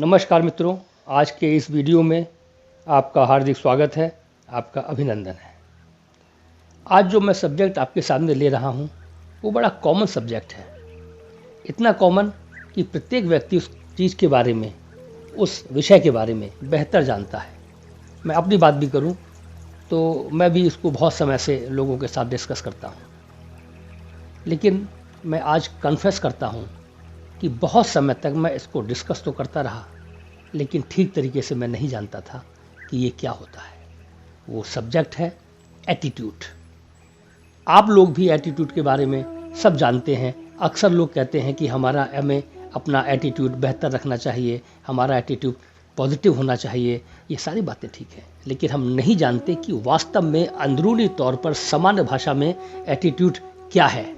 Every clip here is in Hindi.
नमस्कार मित्रों, आज के इस वीडियो में आपका हार्दिक स्वागत है, आपका अभिनंदन है। आज जो मैं सब्जेक्ट आपके सामने ले रहा हूँ वो बड़ा कॉमन सब्जेक्ट है। इतना कॉमन कि प्रत्येक व्यक्ति उस चीज़ के बारे में, उस विषय के बारे में बेहतर जानता है। मैं अपनी बात भी करूँ तो मैं भी इसको बहुत समय से लोगों के साथ डिस्कस करता हूँ, लेकिन मैं आज कन्फेस करता हूँ कि बहुत समय तक मैं इसको डिस्कस तो करता रहा, लेकिन ठीक तरीके से मैं नहीं जानता था कि ये क्या होता है। वो सब्जेक्ट है एटीट्यूड। आप लोग भी एटीट्यूड के बारे में सब जानते हैं। अक्सर लोग कहते हैं कि हमें अपना एटीट्यूड बेहतर रखना चाहिए, हमारा एटीट्यूड पॉजिटिव होना चाहिए। ये सारी बातें ठीक है, लेकिन हम नहीं जानते कि वास्तव में अंदरूनी तौर पर सामान्य भाषा में एटीट्यूड क्या है।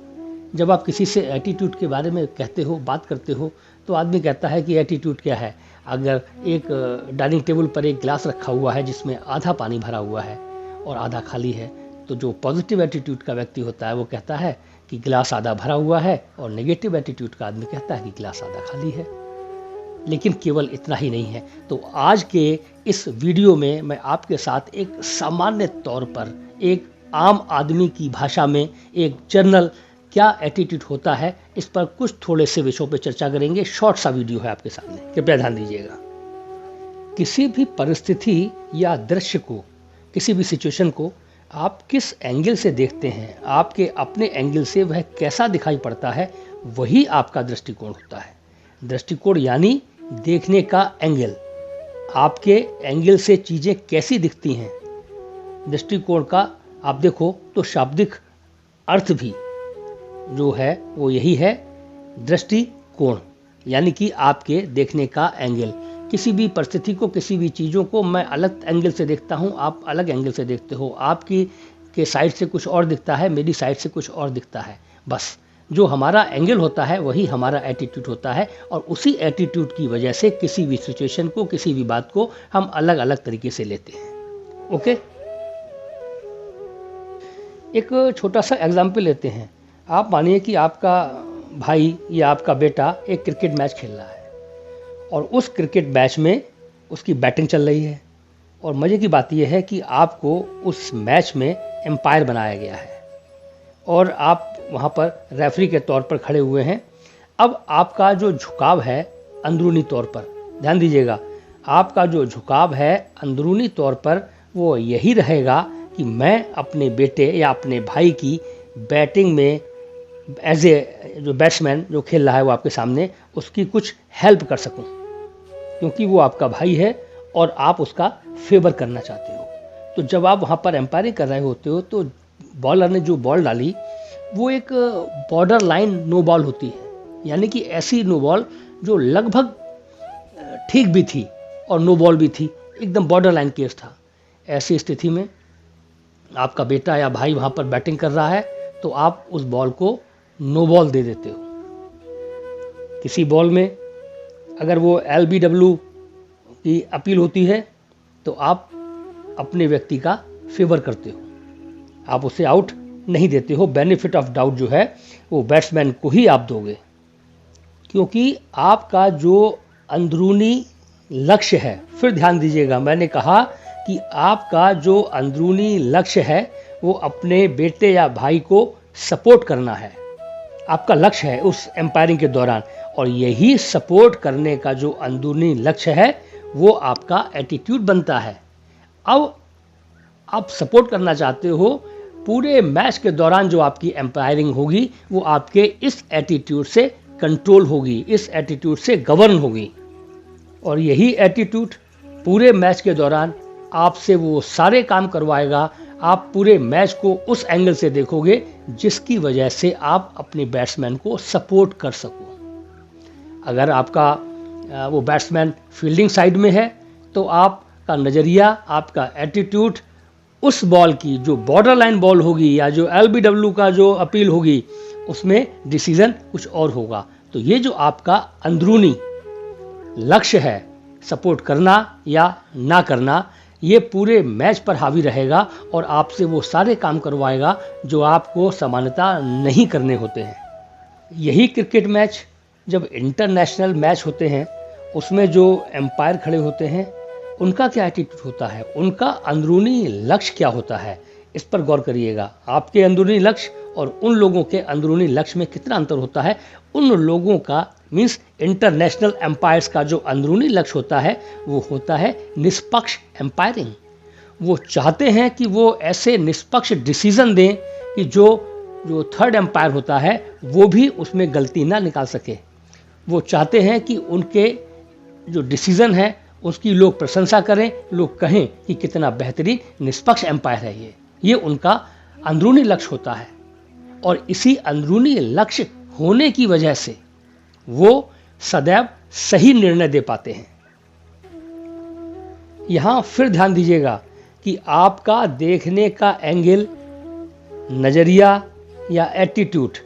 जब आप किसी से एटीट्यूड के बारे में कहते हो, बात करते हो, तो आदमी कहता है कि एटीट्यूड क्या है। अगर एक डाइनिंग टेबल पर एक गिलास रखा हुआ है जिसमें आधा पानी भरा हुआ है और आधा खाली है, तो जो पॉजिटिव एटीट्यूड का व्यक्ति होता है वो कहता है कि गिलास आधा भरा हुआ है, और नेगेटिव एटीट्यूड का आदमी कहता है कि गिलास आधा खाली है। लेकिन केवल इतना ही नहीं है। तो आज के इस वीडियो में मैं आपके साथ एक सामान्य तौर पर, एक आम आदमी की भाषा में, एक जनरल क्या एटीट्यूड होता है, इस पर कुछ थोड़े से विषयों पर चर्चा करेंगे। शॉर्ट सा वीडियो है आपके सामने, कृपया ध्यान दीजिएगा। किसी भी परिस्थिति या दृश्य को, किसी भी सिचुएशन को आप किस एंगल से देखते हैं, आपके अपने एंगल से वह कैसा दिखाई पड़ता है, वही आपका दृष्टिकोण होता है। दृष्टिकोण यानी देखने का एंगल। आपके एंगल से चीज़ें कैसी दिखती हैं। दृष्टिकोण का आप देखो तो शाब्दिक अर्थ भी जो है वो यही है, दृष्टिकोण, यानी कि आपके देखने का एंगल। किसी भी परिस्थिति को, किसी भी चीज़ों को मैं अलग एंगल से देखता हूँ, आप अलग एंगल से देखते हो। आपकी के साइड से कुछ और दिखता है, मेरी साइड से कुछ और दिखता है। बस जो हमारा एंगल होता है वही हमारा एटीट्यूड होता है, और उसी एटीट्यूड की वजह से किसी भी सिचुएशन को, किसी भी बात को हम अलग अलग तरीके से लेते हैं। ओके, एक छोटा सा एग्जाम्पल लेते हैं। आप मानिए कि आपका भाई या आपका बेटा एक क्रिकेट मैच खेल रहा है, और उस क्रिकेट मैच में उसकी बैटिंग चल रही है, और मज़े की बात यह है कि आपको उस मैच में एम्पायर बनाया गया है, और आप वहाँ पर रेफरी के तौर पर खड़े हुए हैं। अब आपका जो झुकाव है अंदरूनी तौर पर, ध्यान दीजिएगा, आपका जो झुकाव है अंदरूनी तौर पर वो यही रहेगा कि मैं अपने बेटे या अपने भाई की बैटिंग में एज ए जो बैट्समैन जो खेल रहा है वो आपके सामने, उसकी कुछ हेल्प कर सकूं, क्योंकि वो आपका भाई है और आप उसका फेवर करना चाहते हो। तो जब आप वहाँ पर एम्पायरिंग कर रहे होते हो तो बॉलर ने जो बॉल डाली वो एक बॉर्डर लाइन नो बॉल होती है, यानी कि ऐसी नो बॉल जो लगभग ठीक भी थी और नो बॉल भी थी, एकदम बॉर्डर लाइन केस था। ऐसी स्थिति में आपका बेटा या भाई वहाँ पर बैटिंग कर रहा है, तो आप उस बॉल को नो बॉल दे देते हो। किसी बॉल में अगर वो LBW की अपील होती है तो आप अपने व्यक्ति का फेवर करते हो, आप उसे आउट नहीं देते हो। बेनिफिट ऑफ डाउट जो है वो बैट्समैन को ही आप दोगे, क्योंकि आपका जो अंदरूनी लक्ष्य है, फिर ध्यान दीजिएगा, मैंने कहा कि आपका जो अंदरूनी लक्ष्य है वो अपने बेटे या भाई को सपोर्ट करना है। आपका लक्ष्य है उस एम्पायरिंग के दौरान, और यही सपोर्ट करने का जो अंदरूनी लक्ष्य है वो आपका एटीट्यूड बनता है। अब आप सपोर्ट करना चाहते हो, पूरे मैच के दौरान जो आपकी एम्पायरिंग होगी वो आपके इस एटीट्यूड से कंट्रोल होगी, इस एटीट्यूड से गवर्न होगी, और यही एटीट्यूड पूरे मैच के दौरान आपसे वो सारे काम करवाएगा। आप पूरे मैच को उस एंगल से देखोगे जिसकी वजह से आप अपने बैट्समैन को सपोर्ट कर सको। अगर आपका वो बैट्समैन फील्डिंग साइड में है तो आपका नज़रिया, आपका एटीट्यूड उस बॉल की जो बॉर्डर लाइन बॉल होगी या जो LBW का जो अपील होगी उसमें डिसीजन कुछ और होगा। तो ये जो आपका अंदरूनी लक्ष्य है, सपोर्ट करना या ना करना, ये पूरे मैच पर हावी रहेगा और आपसे वो सारे काम करवाएगा जो आपको सामान्यतः नहीं करने होते हैं। यही क्रिकेट मैच जब इंटरनेशनल मैच होते हैं उसमें जो एम्पायर खड़े होते हैं उनका क्या एटीट्यूड होता है, उनका अंदरूनी लक्ष्य क्या होता है, इस पर गौर करिएगा। आपके अंदरूनी लक्ष्य और उन लोगों के अंदरूनी लक्ष्य में कितना अंतर होता है। उन लोगों का मीन्स इंटरनेशनल एम्पायर्स का जो अंदरूनी लक्ष्य होता है वो होता है निष्पक्ष एम्पायरिंग। वो चाहते हैं कि वो ऐसे निष्पक्ष डिसीजन दें कि जो थर्ड एम्पायर होता है वो भी उसमें गलती ना निकाल सके। वो चाहते हैं कि उनके जो डिसीजन है उसकी लोग प्रशंसा करें, लोग कहें कि कितना बेहतरीन निष्पक्ष एम्पायर है ये उनका अंदरूनी लक्ष्य होता है। और इसी अंदरूनी लक्ष्य होने की वजह से वो सदैव सही निर्णय दे पाते हैं। यहां फिर ध्यान दीजिएगा कि आपका देखने का एंगल, नजरिया या एटीट्यूड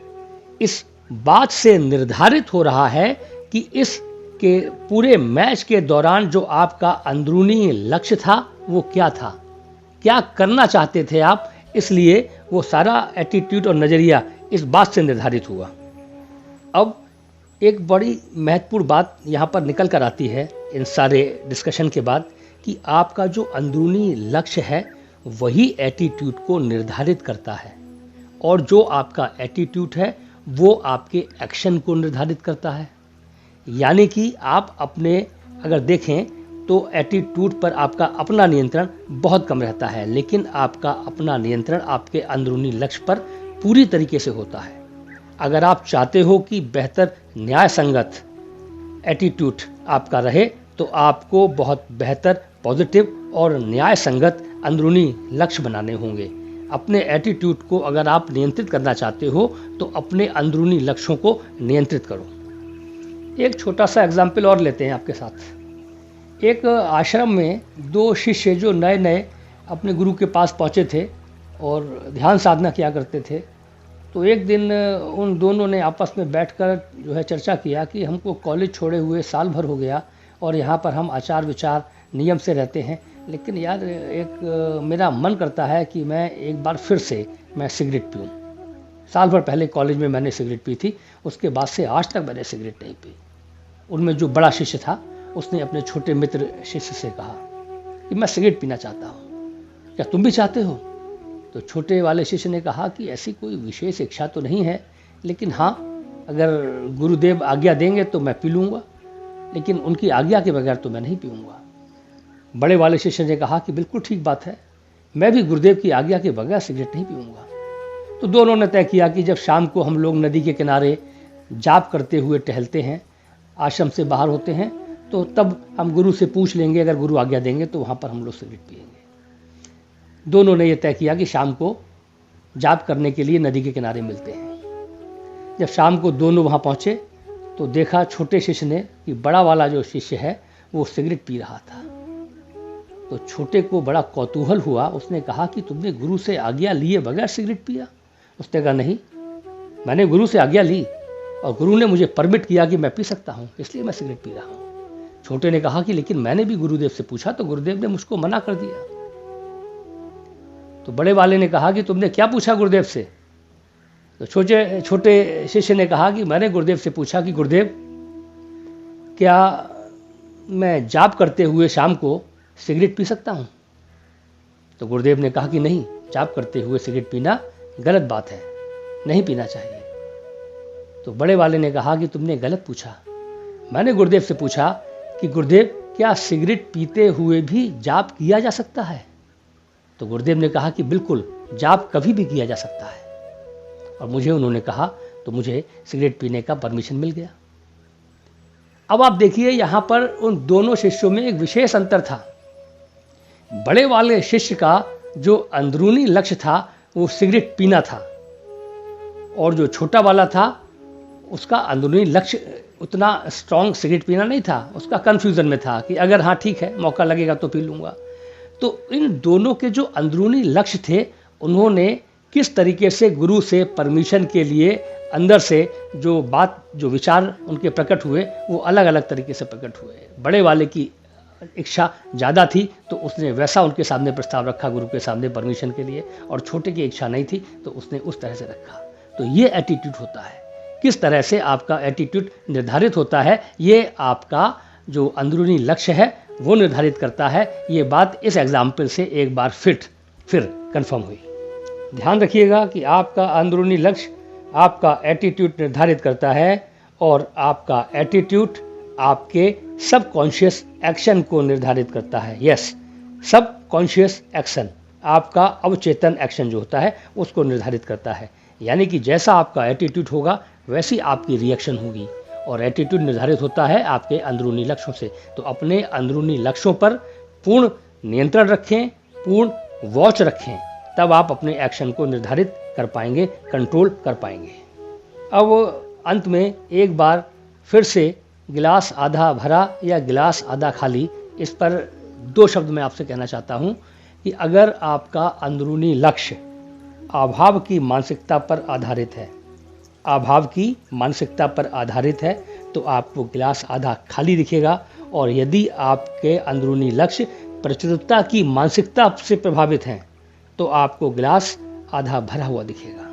इस बात से निर्धारित हो रहा है कि इस के पूरे मैच के दौरान जो आपका अंदरूनी लक्ष्य था वो क्या था, क्या करना चाहते थे आप, इसलिए वो सारा एटीट्यूड और नज़रिया इस बात से निर्धारित हुआ। अब एक बड़ी महत्वपूर्ण बात यहाँ पर निकल कर आती है इन सारे डिस्कशन के बाद कि आपका जो अंदरूनी लक्ष्य है वही एटीट्यूड को निर्धारित करता है, और जो आपका एटीट्यूड है वो आपके एक्शन को निर्धारित करता है। यानी कि आप अपने अगर देखें तो एटीट्यूड पर आपका अपना नियंत्रण बहुत कम रहता है, लेकिन आपका अपना नियंत्रण आपके अंदरूनी लक्ष्य पर पूरी तरीके से होता है। अगर आप चाहते हो कि बेहतर न्याय संगत एटीट्यूड आपका रहे तो आपको बहुत बेहतर पॉजिटिव और न्याय संगत अंदरूनी लक्ष्य बनाने होंगे। अपने एटीट्यूड को अगर आप नियंत्रित करना चाहते हो तो अपने अंदरूनी लक्ष्यों को नियंत्रित करो। एक छोटा सा एग्जाम्पल और लेते हैं आपके साथ। एक आश्रम में दो शिष्य जो नए नए अपने गुरु के पास पहुँचे थे और ध्यान साधना किया करते थे, तो एक दिन उन दोनों ने आपस में बैठकर जो है चर्चा किया कि हमको कॉलेज छोड़े हुए साल भर हो गया और यहाँ पर हम आचार विचार नियम से रहते हैं, लेकिन यार एक मेरा मन करता है कि मैं एक बार फिर से मैं सिगरेट पीऊँ। साल भर पहले कॉलेज में मैंने सिगरेट पी थी, उसके बाद से आज तक मैंने सिगरेट नहीं पी। उनमें जो बड़ा शिष्य था उसने अपने छोटे मित्र शिष्य से कहा कि मैं सिगरेट पीना चाहता हूँ, क्या तुम भी चाहते हो? तो छोटे वाले शिष्य ने कहा कि ऐसी कोई विशेष इच्छा तो नहीं है, लेकिन हाँ अगर गुरुदेव आज्ञा देंगे तो मैं पी लूँगा, लेकिन उनकी आज्ञा के बगैर तो मैं नहीं पीऊँगा। बड़े वाले शिष्य ने कहा कि बिल्कुल ठीक बात है, मैं भी गुरुदेव की आज्ञा के बगैर सिगरेट नहीं पीऊँगा। तो दोनों ने तय किया कि जब शाम को हम लोग नदी के किनारे जाप करते हुए टहलते हैं, आश्रम से बाहर होते हैं, तो तब हम गुरु से पूछ लेंगे, अगर गुरु आज्ञा देंगे तो वहाँ पर हम लोग सिगरेट पिएंगे। दोनों ने यह तय किया कि शाम को जाप करने के लिए नदी के किनारे मिलते हैं। जब शाम को दोनों वहाँ पहुँचे तो देखा छोटे शिष्य ने कि बड़ा वाला जो शिष्य है वो सिगरेट पी रहा था। तो छोटे को बड़ा कौतूहल हुआ, उसने कहा कि तुमने गुरु से आज्ञा लिए बगैर सिगरेट पिया? उसने कहा नहीं, मैंने गुरु से आज्ञा ली और गुरु ने मुझे परमिट किया कि मैं पी सकता हूँ, इसलिए मैं सिगरेट पी रहा हूँ। छोटे ने कहा कि लेकिन मैंने भी गुरुदेव से पूछा तो गुरुदेव ने मुझको मना कर दिया। तो बड़े वाले ने कहा कि तुमने क्या पूछा गुरुदेव से? तो छोटे शिष्य ने कहा कि मैंने गुरुदेव से पूछा कि गुरुदेव क्या मैं जाप करते हुए शाम को सिगरेट पी सकता हूँ? तो गुरुदेव ने कहा कि नहीं, जाप करते हुए सिगरेट पीना गलत बात है, नहीं पीना चाहिए। तो बड़े वाले ने कहा कि तुमने गलत पूछा, मैंने गुरुदेव से पूछा कि गुरुदेव क्या सिगरेट पीते हुए भी जाप किया जा सकता है? तो गुरुदेव ने कहा कि बिल्कुल, जाप कभी भी किया जा सकता है। और मुझे उन्होंने कहा तो मुझे सिगरेट पीने का परमिशन मिल गया। अब आप देखिए यहाँ पर उन दोनों शिष्यों में एक विशेष अंतर था। बड़े वाले शिष्य का जो अंदरूनी लक्ष्य था वो सिगरेट पीना था, और जो छोटा वाला था उसका अंदरूनी लक्ष्य उतना स्ट्रॉन्ग सिगरेट पीना नहीं था, उसका कन्फ्यूज़न में था कि अगर हाँ ठीक है मौका लगेगा तो पी लूँगा। तो इन दोनों के जो अंदरूनी लक्ष्य थे, उन्होंने किस तरीके से गुरु से परमिशन के लिए अंदर से जो बात जो विचार उनके प्रकट हुए वो अलग अलग तरीके से प्रकट हुए। बड़े वाले की इच्छा ज़्यादा थी तो उसने वैसा उनके सामने प्रस्ताव रखा गुरु के सामने परमिशन के लिए, और छोटे की इच्छा नहीं थी तो उसने उस तरह से रखा। तो ये एटीट्यूड होता है। किस तरह से आपका एटीट्यूड निर्धारित होता है, ये आपका जो अंदरूनी लक्ष्य है वो निर्धारित करता है। ये बात इस एग्जाम्पल से एक बार फिर कंफर्म हुई। ध्यान रखिएगा कि आपका अंदरूनी लक्ष्य आपका एटीट्यूड निर्धारित करता है और आपका एटीट्यूड आपके सबकॉन्शियस एक्शन को निर्धारित करता है। यस, सबकॉन्शियस एक्शन, आपका अवचेतन एक्शन जो होता है उसको निर्धारित करता है। यानी कि जैसा आपका एटीट्यूड होगा वैसी आपकी रिएक्शन होगी, और एटीट्यूड निर्धारित होता है आपके अंदरूनी लक्ष्यों से। तो अपने अंदरूनी लक्ष्यों पर पूर्ण नियंत्रण रखें, पूर्ण वॉच रखें, तब आप अपने एक्शन को निर्धारित कर पाएंगे, कंट्रोल कर पाएंगे। अब अंत में एक बार फिर से गिलास आधा भरा या गिलास आधा खाली, इस पर 2 शब्द मैं आपसे कहना चाहता हूँ कि अगर आपका अंदरूनी लक्ष्य अभाव की मानसिकता पर आधारित है, अभाव की मानसिकता पर आधारित है, तो आपको गिलास आधा खाली दिखेगा। और यदि आपके अंदरूनी लक्ष्य प्रचुरता की मानसिकता से प्रभावित हैं, तो आपको गिलास आधा भरा हुआ दिखेगा।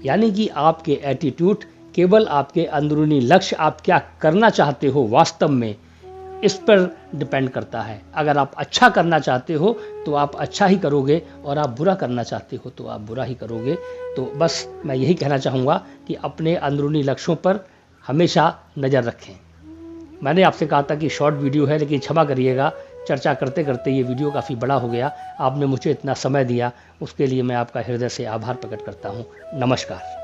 यानी कि आपके एटीट्यूड केवल आपके अंदरूनी लक्ष्य, आप क्या करना चाहते हो वास्तव में, इस पर डिपेंड करता है। अगर आप अच्छा करना चाहते हो तो आप अच्छा ही करोगे, और आप बुरा करना चाहते हो तो आप बुरा ही करोगे। तो बस मैं यही कहना चाहूँगा कि अपने अंदरूनी लक्ष्यों पर हमेशा नज़र रखें। मैंने आपसे कहा था कि शॉर्ट वीडियो है, लेकिन क्षमा करिएगा, चर्चा करते करते ये वीडियो काफ़ी बड़ा हो गया। आपने मुझे इतना समय दिया, उसके लिए मैं आपका हृदय से आभार प्रकट करता हूँ। नमस्कार।